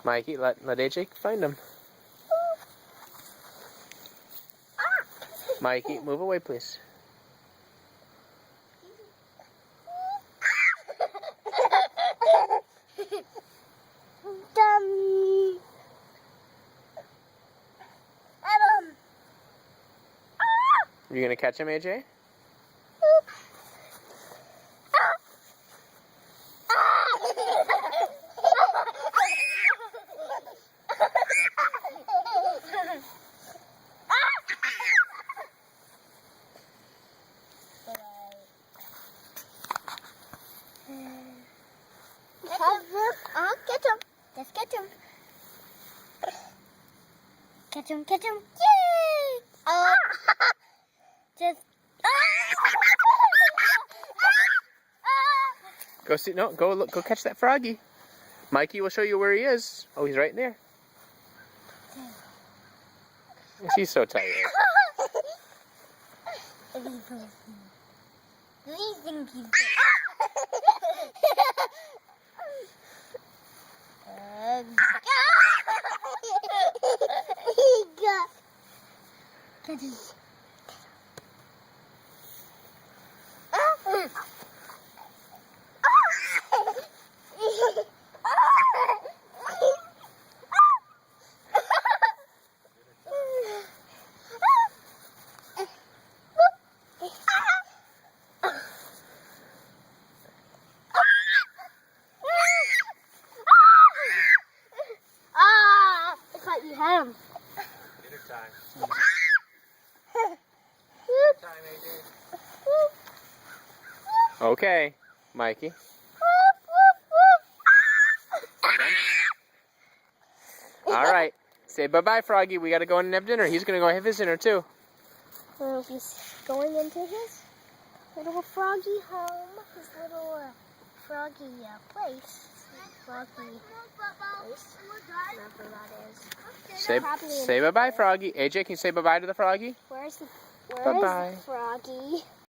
Mikey, let AJ find him. Mikey, move away, please. You gonna catch him, AJ? Catch him. Just catch him. Catch him. Yay! Just. Go see. No, go look. Go catch that froggy. Mikey will show you where he is. Oh, he's right there. He's so tired. We think he's Catch him. I thought you had him. Dinner time. Okay, Mikey. All right. Say bye-bye, Froggy. We got to go in and have dinner. He's going to go have his dinner, too. Well, he's going into his little froggy home, his little froggy place. Froggy place, whatever that is. Say bye-bye, Froggy. AJ, can you say bye-bye to the Froggy? Where's the Bye-bye. Froggy?